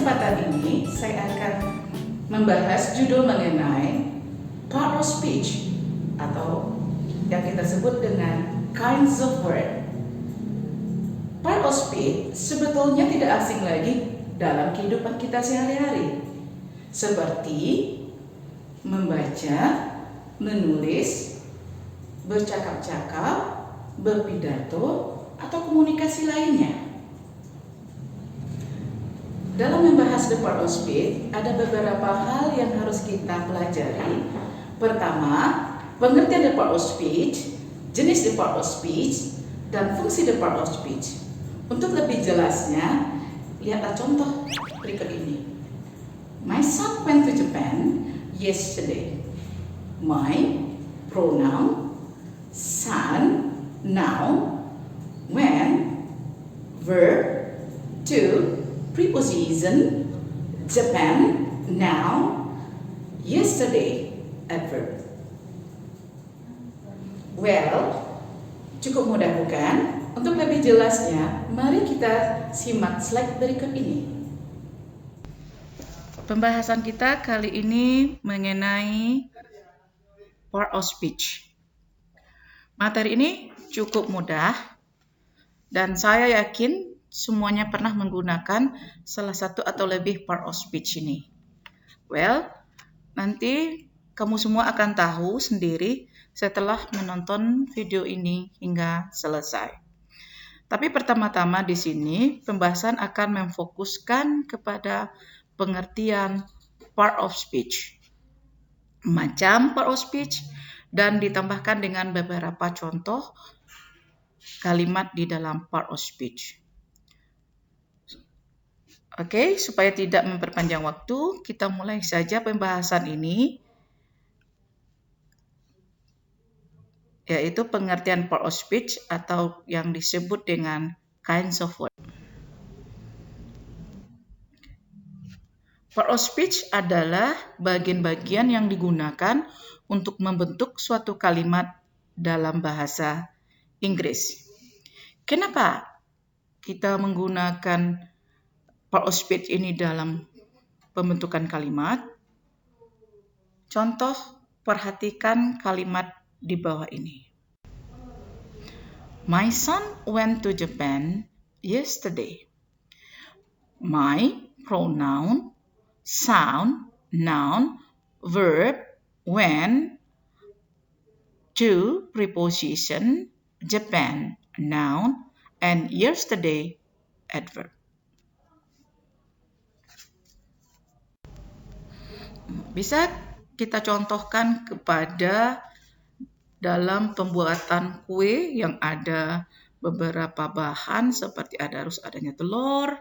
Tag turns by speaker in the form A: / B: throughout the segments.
A: kesempatan ini saya akan membahas judul mengenai part of speech atau yang kita sebut dengan kinds of word. Part of speech sebetulnya tidak asing lagi dalam kehidupan kita sehari-hari, seperti membaca, menulis, bercakap-cakap, berpidato, atau komunikasi lainnya. Dalam membahas the part of speech, ada beberapa hal yang harus kita pelajari. Pertama, pengertian the part of speech, jenis the part of speech, dan fungsi the part of speech. Untuk lebih jelasnya, lihatlah contoh berikut ini. My son went to Japan yesterday. My pronoun, son, noun, when, verb, to, preposition, Japan, noun, yesterday, adverb. Well, cukup mudah bukan? Untuk lebih jelasnya, mari kita simak slide berikut ini. Pembahasan kita kali ini mengenai part of speech. Materi ini cukup mudah dan saya yakin semuanya pernah menggunakan salah satu atau lebih part of speech ini. Well, nanti kamu semua akan tahu sendiri setelah menonton video ini hingga selesai. Tapi pertama-tama di sini pembahasan akan memfokuskan kepada pengertian part of speech, macam part of speech, dan ditambahkan dengan beberapa contoh kalimat di dalam part of speech. Oke, supaya tidak memperpanjang waktu, kita mulai saja pembahasan ini, yaitu pengertian part of speech atau yang disebut dengan kinds of word. Part of speech adalah bagian-bagian yang digunakan untuk membentuk suatu kalimat dalam bahasa Inggris. Kenapa kita menggunakan part of speech ini dalam pembentukan kalimat? Contoh, perhatikan kalimat di bawah ini. My son went to Japan yesterday. My pronoun, sound, noun, verb, when, to, preposition, Japan, noun, and yesterday, adverb. Bisa kita contohkan kepada dalam pembuatan kue yang ada beberapa bahan seperti harus adanya telur,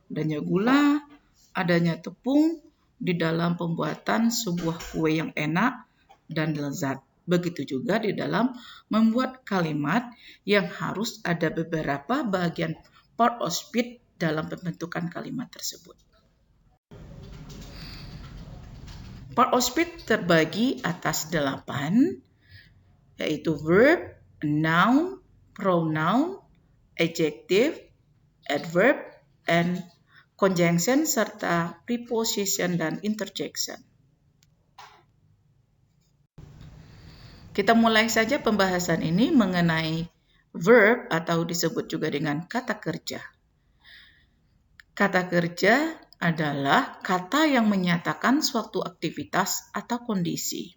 A: adanya gula, adanya tepung di dalam pembuatan sebuah kue yang enak dan lezat. Begitu juga di dalam membuat kalimat yang harus ada beberapa bagian part of speech dalam pembentukan kalimat tersebut. Part of speech terbagi atas 8, yaitu verb, noun, pronoun, adjective, adverb, and conjunction, serta preposition dan interjection. Kita mulai saja pembahasan ini mengenai verb atau disebut juga dengan kata kerja. Kata kerja adalah kata yang menyatakan suatu aktivitas atau kondisi.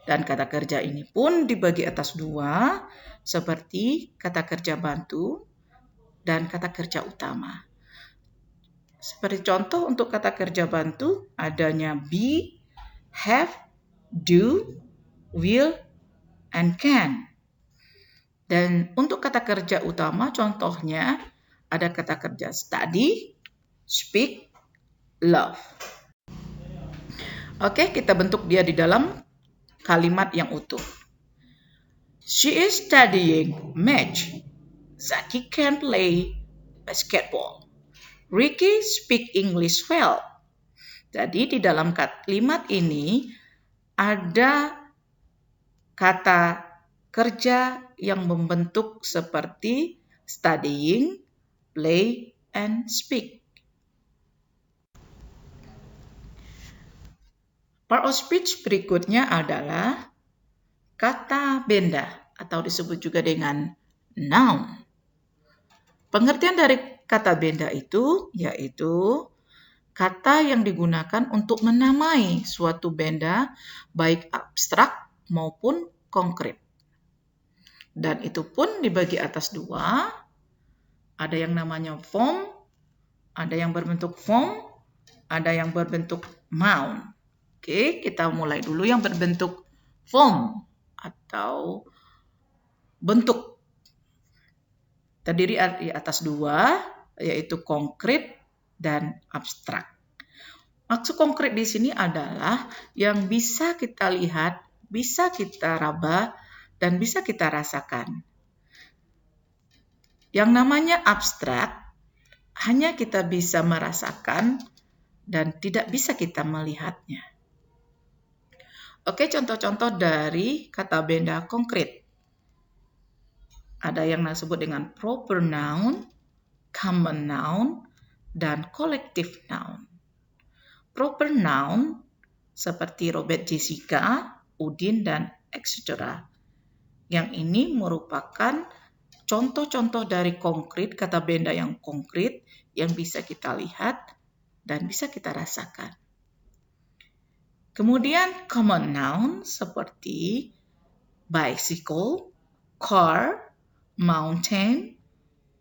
A: Dan kata kerja ini pun dibagi atas 2, seperti kata kerja bantu dan kata kerja utama. Seperti contoh untuk kata kerja bantu, adanya be, have, do, will, and can. Dan untuk kata kerja utama, contohnya ada kata kerja study, speak, love. Oke, kita bentuk dia di dalam kalimat yang utuh. She is studying math. Zaki can play basketball. Ricky speak English well. Jadi di dalam kalimat ini ada kata kerja yang membentuk seperti studying, play, and speak. Part of speech berikutnya adalah kata benda atau disebut juga dengan noun. Pengertian dari kata benda itu yaitu kata yang digunakan untuk menamai suatu benda baik abstrak maupun konkret. Dan itu pun dibagi atas dua. Ada yang namanya form, ada yang berbentuk form, ada yang berbentuk noun. Oke, kita mulai dulu yang berbentuk form atau bentuk. Terdiri di atas dua, yaitu konkret dan abstrak. Maksud konkret di sini adalah yang bisa kita lihat, bisa kita raba, dan bisa kita rasakan. Yang namanya abstrak, hanya kita bisa merasakan dan tidak bisa kita melihatnya. Oke, contoh-contoh dari kata benda konkret. Ada yang disebut dengan proper noun, common noun, dan collective noun. Proper noun seperti Robert Jessica, Udin, dan etc. Yang ini merupakan contoh-contoh dari konkret, kata benda yang konkret yang bisa kita lihat dan bisa kita rasakan. Kemudian common noun seperti bicycle, car, mountain,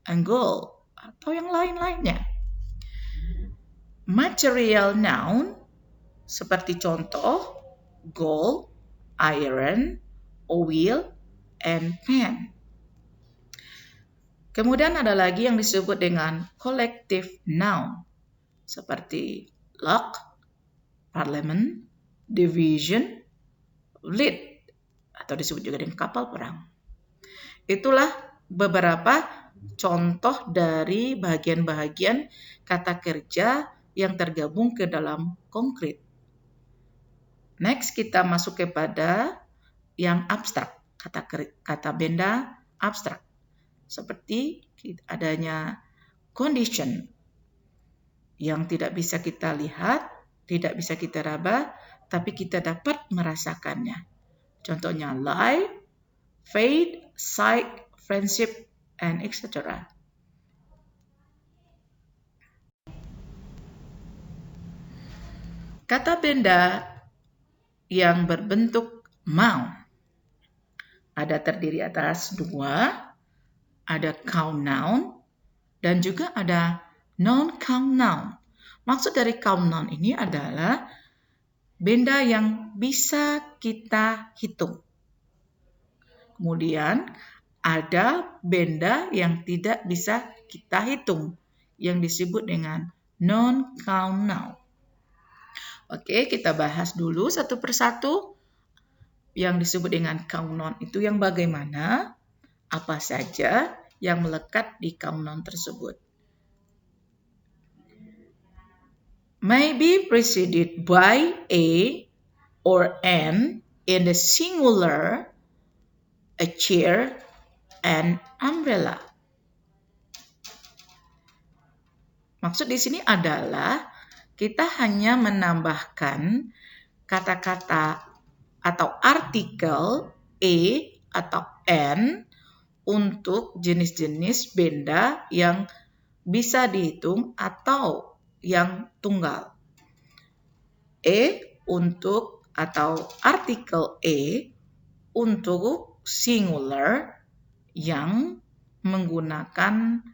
A: and goal, atau yang lain-lainnya. Material noun seperti contoh gold, iron, oil, and pen. Kemudian ada lagi yang disebut dengan collective noun seperti lock, parliament, division, fleet, atau disebut juga dengan kapal perang. Itulah beberapa contoh dari bagian-bagian kata kerja yang tergabung ke dalam konkret. Next, kita masuk kepada yang abstrak, kata benda abstrak. Seperti adanya condition yang tidak bisa kita lihat, tidak bisa kita raba, tapi kita dapat merasakannya. Contohnya life, faith, sight, friendship, and etc. Kata benda yang berbentuk noun ada terdiri atas dua, ada count noun dan juga ada non-count noun. Maksud dari count noun ini adalah benda yang bisa kita hitung. Kemudian ada benda yang tidak bisa kita hitung yang disebut dengan non-count noun. Oke, kita bahas dulu satu persatu. Yang disebut dengan count noun itu yang bagaimana, apa saja yang melekat di count noun tersebut. May be preceded by a or an in the singular, a chair, an umbrella. Maksud di sini adalah kita hanya menambahkan kata-kata atau artikel a atau an untuk jenis-jenis benda yang bisa dihitung atau yang tunggal. Untuk atau artikel untuk singular yang menggunakan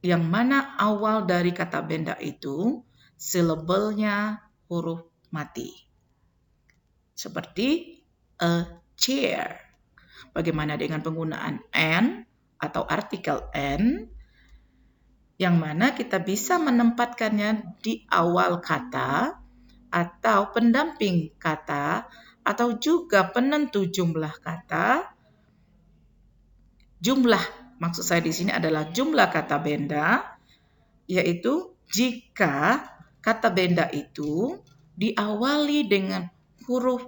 A: yang mana awal dari kata benda itu silabelnya huruf mati. Seperti a chair. Bagaimana dengan penggunaan an atau artikel an yang mana kita bisa menempatkannya di awal kata atau pendamping kata atau juga penentu jumlah kata. Jumlah, maksud saya di sini adalah jumlah kata benda, yaitu jika kata benda itu diawali dengan huruf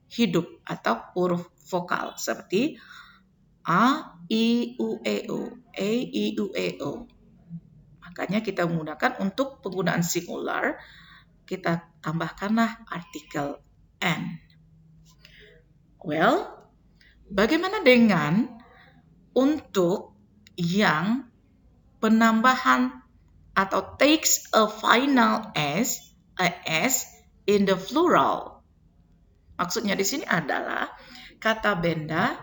A: hidup atau huruf vokal seperti a, i, u, e, o, e, i, u, e, o. Makanya kita menggunakan untuk penggunaan singular, kita tambahkanlah artikel N. Well, bagaimana dengan untuk yang penambahan atau takes a final S, a S in the plural? Maksudnya di sini adalah kata benda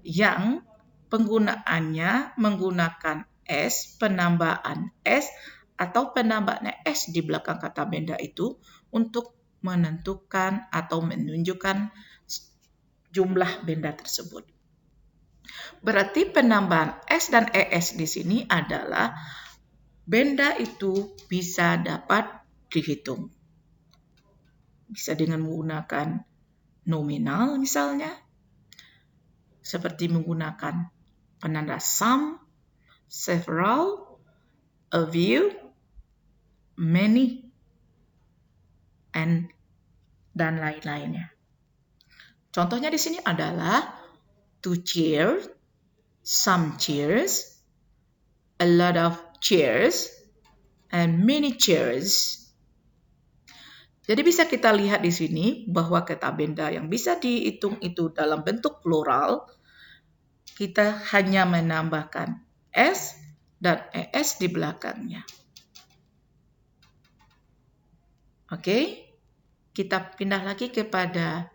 A: yang penggunaannya menggunakan S, penambahan S, atau penambahan S di belakang kata benda itu untuk menentukan atau menunjukkan jumlah benda tersebut. Berarti penambahan S dan ES di sini adalah benda itu bisa dapat dihitung. Bisa dengan menggunakan nominal misalnya, seperti menggunakan penanda some, several, a few, many, and dan lain-lainnya. Contohnya di sini adalah two chairs, some chairs, a lot of chairs, and many chairs. Jadi bisa kita lihat di sini bahwa kata benda yang bisa dihitung itu dalam bentuk plural, kita hanya menambahkan S dan ES di belakangnya. Oke, kita pindah lagi kepada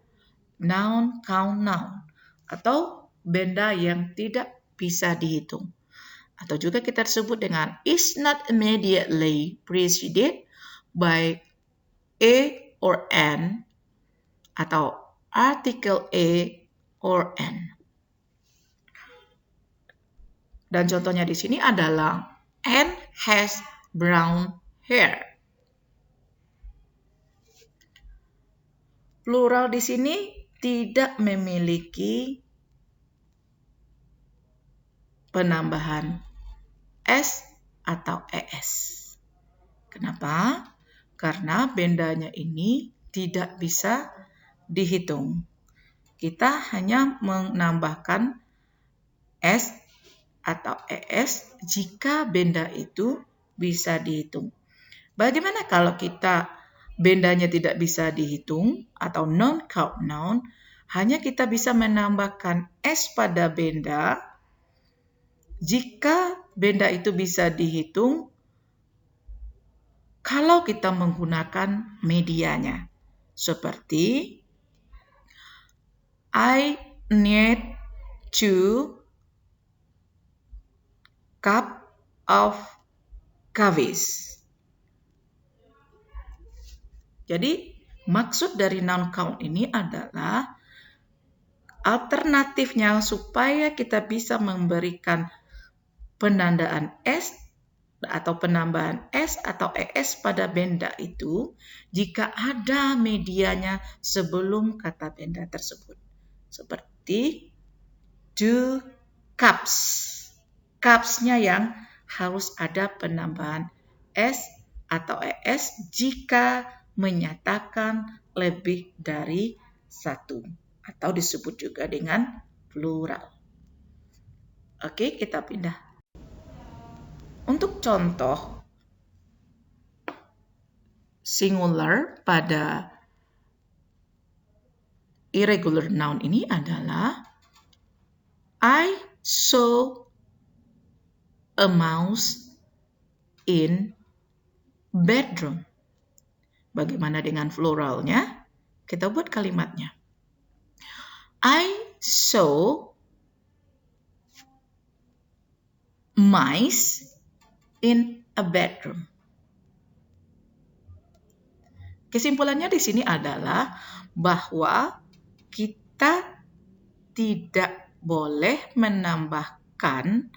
A: noun, count noun, atau benda yang tidak bisa dihitung. Atau juga kita sebut dengan is not immediately preceded by a or an, atau article a or an. Dan contohnya di sini adalah Anne has brown hair. Plural di sini tidak memiliki penambahan S atau ES. Kenapa? Karena bendanya ini tidak bisa dihitung. Kita hanya menambahkan S atau ES jika benda itu bisa dihitung. Bagaimana kalau kita bendanya tidak bisa dihitung atau non-count noun, hanya kita bisa menambahkan S pada benda jika benda itu bisa dihitung kalau kita menggunakan medianya. Seperti I need 2 cup of coffee. Jadi maksud dari noun count ini adalah alternatifnya supaya kita bisa memberikan penandaan S atau penambahan S atau ES pada benda itu jika ada medianya sebelum kata benda tersebut. Seperti 2 cups. Cups-nya yang harus ada penambahan S atau ES jika menyatakan lebih dari satu atau disebut juga dengan plural. Oke, kita pindah. Untuk contoh singular pada irregular noun ini adalah I saw a mouse in bedroom. Bagaimana dengan pluralnya? Kita buat kalimatnya. I saw mice in a bedroom. Kesimpulannya di sini adalah bahwa kita tidak boleh menambahkan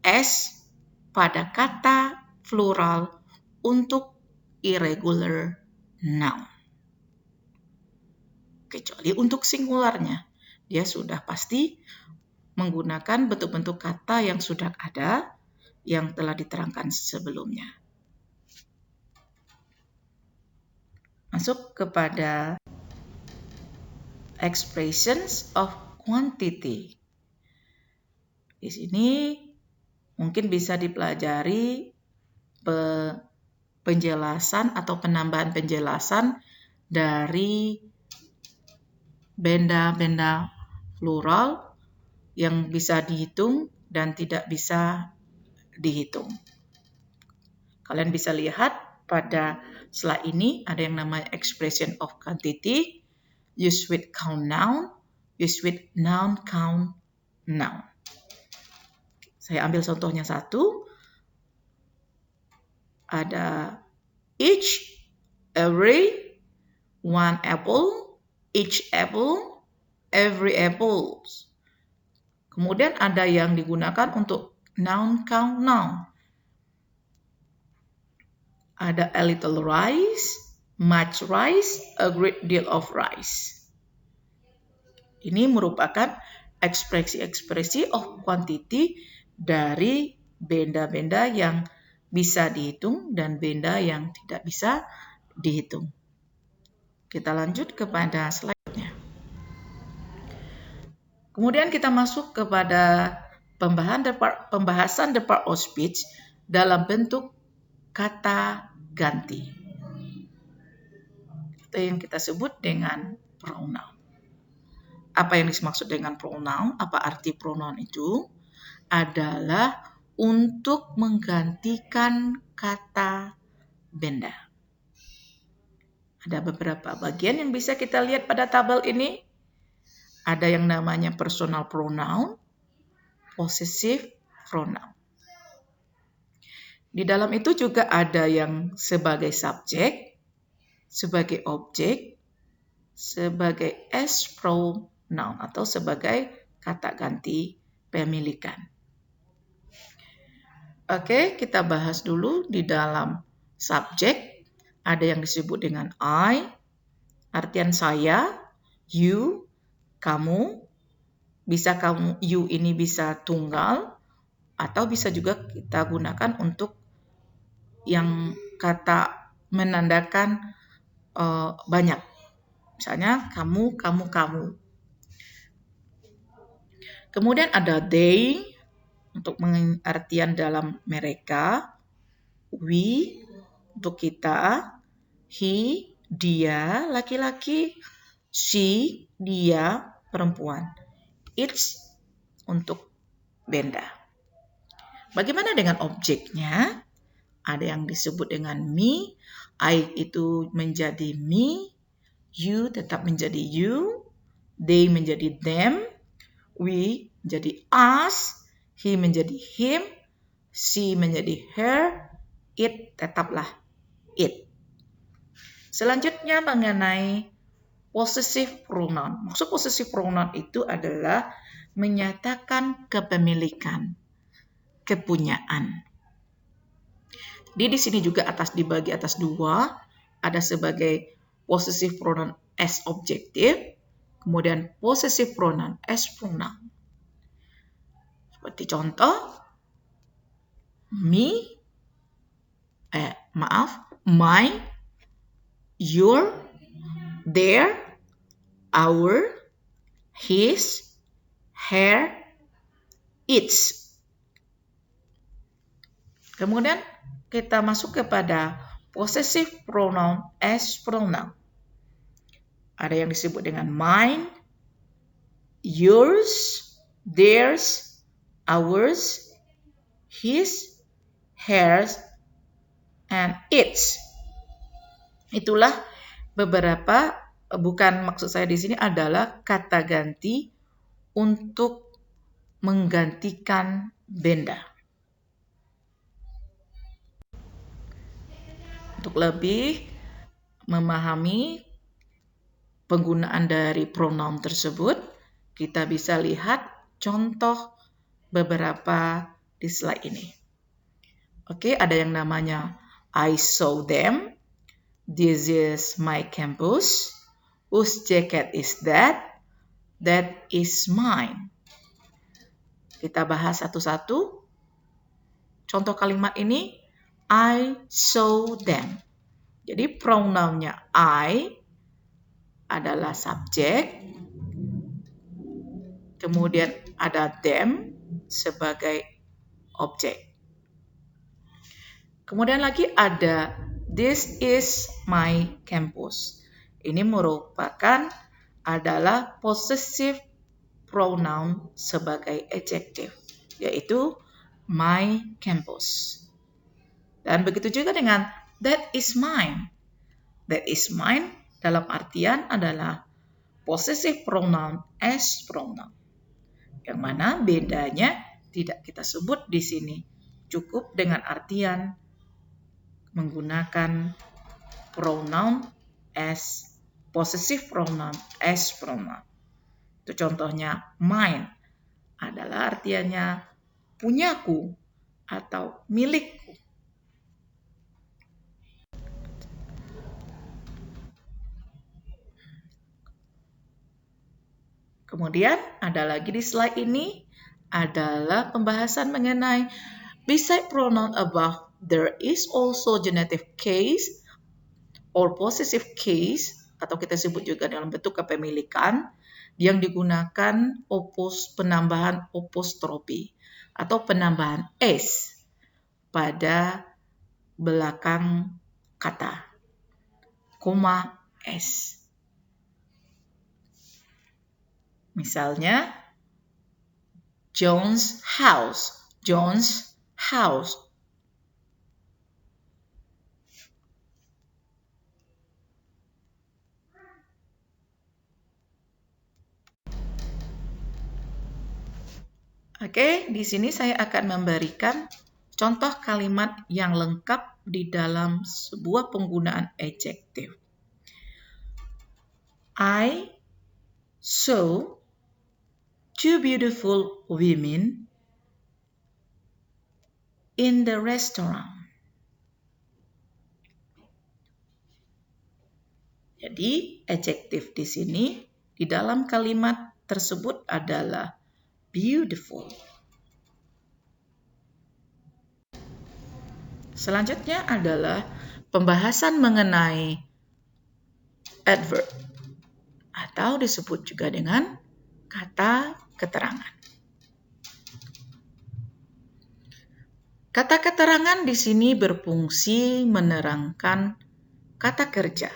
A: S pada kata plural untuk irregular noun. Kecuali untuk singularnya, dia sudah pasti menggunakan bentuk-bentuk kata yang sudah ada yang telah diterangkan sebelumnya. Masuk kepada expressions of quantity. Di sini mungkin bisa dipelajari penjelasan atau penambahan penjelasan dari benda-benda plural yang bisa dihitung dan tidak bisa dihitung. Kalian bisa lihat pada slide ini ada yang namanya expression of quantity, use with count noun, use with noun count noun. Saya ambil contohnya satu. Ada each, every, one apple, each apple, every apples. Kemudian ada yang digunakan untuk noun count noun. Ada a little rice, much rice, a great deal of rice. Ini merupakan ekspresi-ekspresi of quantity dari benda-benda yang bisa dihitung dan benda yang tidak bisa dihitung. Kita lanjut kepada selanjutnya. Kemudian kita masuk kepada pembahasan the part of speech dalam bentuk kata ganti. Itu yang kita sebut dengan pronoun. Apa yang dimaksud dengan pronoun? Apa arti pronoun itu? Adalah untuk menggantikan kata benda. Ada beberapa bagian yang bisa kita lihat pada tabel ini. Ada yang namanya personal pronoun, possessive pronoun. Di dalam itu juga ada yang sebagai subjek, sebagai objek, sebagai as pronoun atau sebagai kata ganti pemilikan. Oke, kita bahas dulu di dalam subjek. Ada yang disebut dengan I, artian saya, you, kamu. Bisa kamu, you ini bisa tunggal, atau bisa juga kita gunakan untuk yang kata menandakan banyak. Misalnya kamu, kamu, kamu. Kemudian ada they, untuk pengertian dalam mereka. We, untuk kita. He, dia, laki-laki. She, dia, perempuan. It's, untuk benda. Bagaimana dengan objeknya? Ada yang disebut dengan me. I itu menjadi me. You tetap menjadi you. They menjadi them. We menjadi us. He menjadi him. She menjadi her. It tetaplah it. Selanjutnya mengenai possessive pronoun. Maksud possessive pronoun itu adalah menyatakan kepemilikan, kepunyaan. Di sini juga dibagi atas dua. Ada sebagai possessive pronoun as objective, kemudian possessive pronoun as pronoun. Seperti contoh, my, your, their, our, his, her, its. Kemudian kita masuk kepada possessive pronoun as pronoun. Ada yang disebut dengan mine, yours, theirs, ours, his, hers, and its. Itulah beberapa, bukan maksud saya di sini adalah kata ganti untuk menggantikan benda. Untuk lebih memahami penggunaan dari pronoun tersebut, kita bisa lihat contoh beberapa di slide ini. Oke, ada yang namanya I saw them. This is my campus. Whose jacket is that? That is mine. Kita bahas satu-satu. Contoh kalimat ini, I saw them. Jadi pronounnya I adalah subjek. Kemudian ada them sebagai objek. Kemudian lagi ada this is my campus. Ini merupakan adalah possessive pronoun sebagai adjective, yaitu my campus. Dan begitu juga dengan that is mine. That is mine dalam artian adalah possessive pronoun as pronoun. Yang mana bedanya tidak kita sebut di sini. Cukup dengan artian menggunakan pronoun as, possessive pronoun as pronoun. Itu contohnya mine adalah artiannya punyaku atau milikku. Kemudian ada lagi di slide ini adalah pembahasan mengenai beside pronoun above, there is also genitive case or possessive case, atau kita sebut juga dalam bentuk kepemilikan, yang digunakan penambahan apostrofi atau penambahan s pada belakang kata, koma s. Misalnya, John's house, John's house. Oke, di sini saya akan memberikan contoh kalimat yang lengkap di dalam sebuah penggunaan adjektif. I saw two beautiful women in the restaurant. Jadi, adjektif di sini di dalam kalimat tersebut adalah beautiful. Selanjutnya adalah pembahasan mengenai adverb atau disebut juga dengan kata keterangan. Kata keterangan di sini berfungsi menerangkan kata kerja.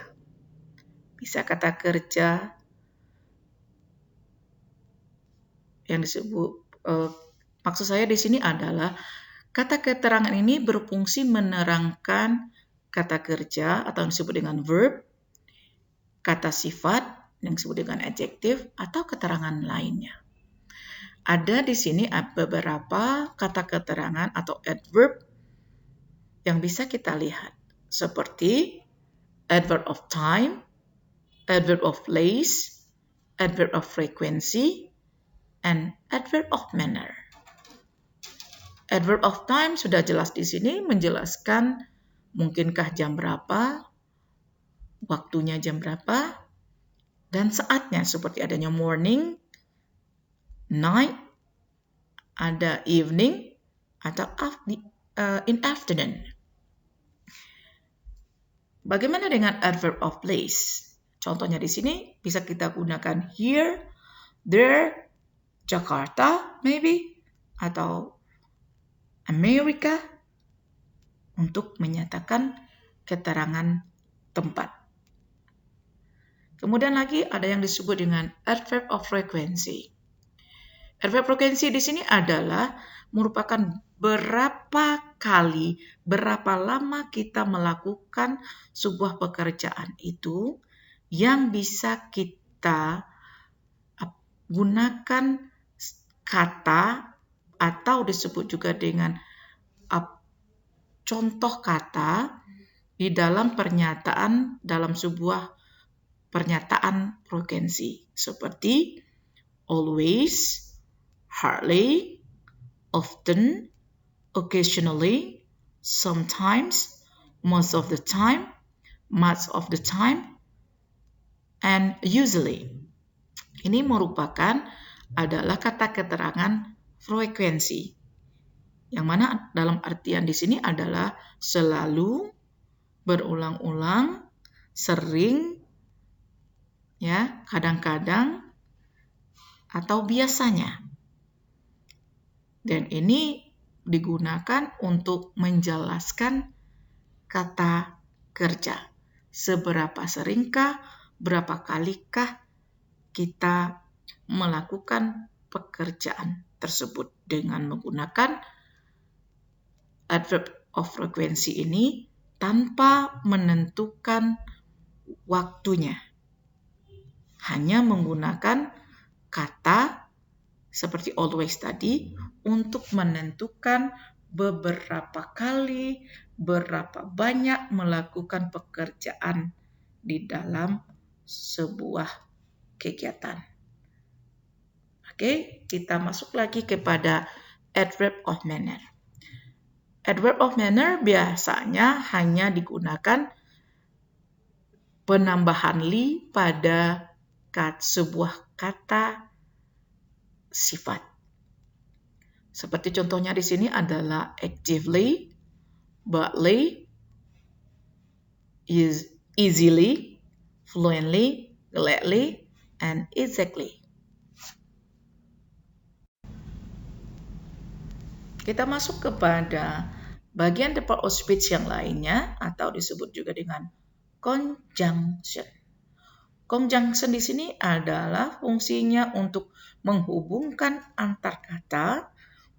A: Bisa kata kerja yang disebut, maksud saya di sini adalah kata keterangan ini berfungsi menerangkan kata kerja atau yang disebut dengan verb, kata sifat yang disebut dengan adjektif atau keterangan lainnya. Ada di sini beberapa kata keterangan atau adverb yang bisa kita lihat, seperti adverb of time, adverb of place, adverb of frequency, and adverb of manner. Adverb of time sudah jelas di sini menjelaskan mungkinkah jam berapa, waktunya jam berapa, dan saatnya seperti adanya morning, night, ada evening, atau in afternoon. Bagaimana dengan adverb of place? Contohnya di sini bisa kita gunakan here, there, Jakarta, maybe, atau Amerika untuk menyatakan keterangan tempat. Kemudian lagi ada yang disebut dengan adverb of frequency. Adverb frekuensi di sini adalah merupakan berapa kali, berapa lama kita melakukan sebuah pekerjaan itu yang bisa kita gunakan kata atau disebut juga dengan contoh kata di dalam pernyataan, dalam sebuah pernyataan frekuensi seperti always, hardly, often, occasionally, sometimes, most of the time, much of the time, and usually. Ini merupakan adalah kata keterangan frekuensi. Yang mana dalam artian di sini adalah selalu, berulang-ulang, sering, ya, kadang-kadang, atau biasanya. Dan ini digunakan untuk menjelaskan kata kerja. Seberapa seringkah berapa kalikah kita melakukan pekerjaan tersebut dengan menggunakan adverb of frekuensi ini tanpa menentukan waktunya. Hanya menggunakan kata seperti always tadi untuk menentukan beberapa kali, berapa banyak melakukan pekerjaan di dalam sebuah kegiatan. Oke, kita masuk lagi kepada adverb of manner. Adverb of manner biasanya hanya digunakan penambahan li pada sebuah kata sifat. Seperti contohnya di sini adalah actively, boldly, easily, fluently, gladly, and exactly. Kita masuk kepada bagian the part of speech yang lainnya atau disebut juga dengan conjunction. Conjunction di sini adalah fungsinya untuk menghubungkan antar kata,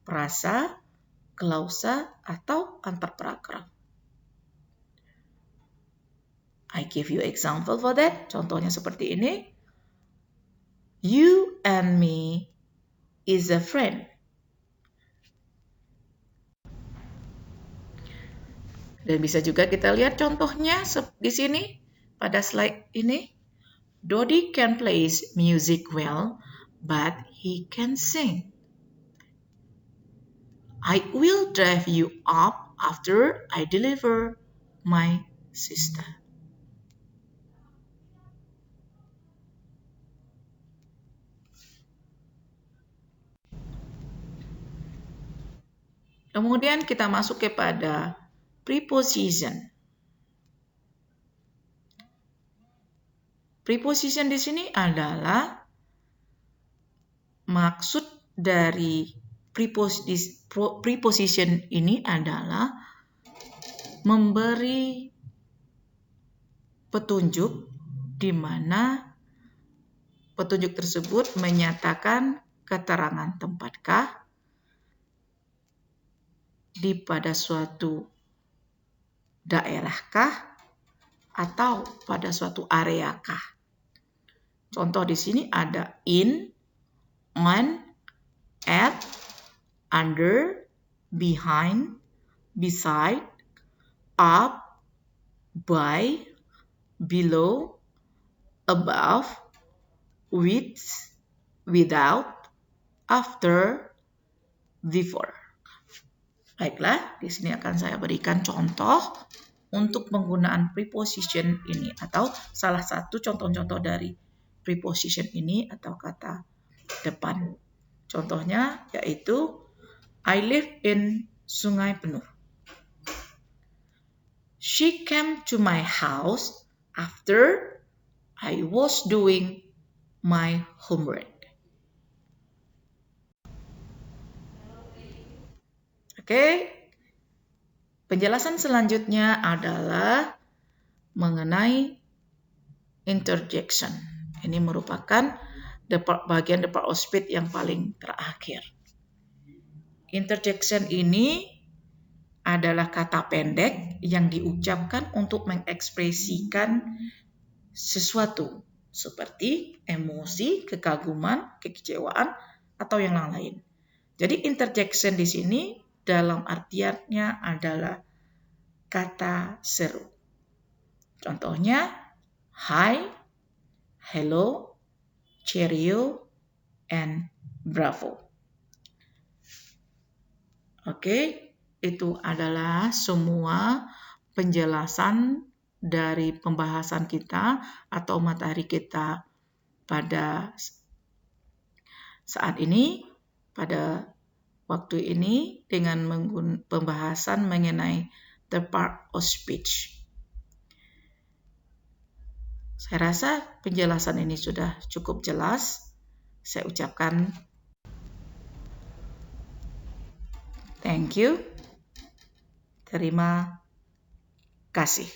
A: frasa, klausa, atau antar paragraf. I give you example for that. Contohnya seperti ini. You and me is a friend. Dan bisa juga kita lihat contohnya di sini pada slide ini. Dodi can play music well, but he can sing. I will drive you up after I deliver my sister. Kemudian kita masuk kepada preposition. Preposition di sini adalah maksud dari preposition ini adalah memberi petunjuk di mana petunjuk tersebut menyatakan keterangan tempatkah di pada suatu daerahkah atau pada suatu areakah. Contoh di sini ada in, on, at, under, behind, beside, up, by, below, above, with, without, after, before. Baiklah, di sini akan saya berikan contoh untuk penggunaan preposition ini atau salah satu contoh-contoh dari preposition ini atau kata depan. Contohnya yaitu I live in Sungai Penuh. She came to my house after I was doing my homework. Oke. Penjelasan selanjutnya adalah mengenai interjection. Ini merupakan bagian the part of speech yang paling terakhir. Interjection ini adalah kata pendek yang diucapkan untuk mengekspresikan sesuatu seperti emosi, kekaguman, kekecewaan, atau yang lain. Jadi interjection di sini dalam artiannya adalah kata seru. Contohnya hi, hello, cheerio, and bravo. Oke, itu adalah semua penjelasan dari pembahasan kita atau materi kita pada saat ini, pada waktu ini dengan pembahasan mengenai the part of speech. Saya rasa penjelasan ini sudah cukup jelas. Saya ucapkan thank you. Terima kasih.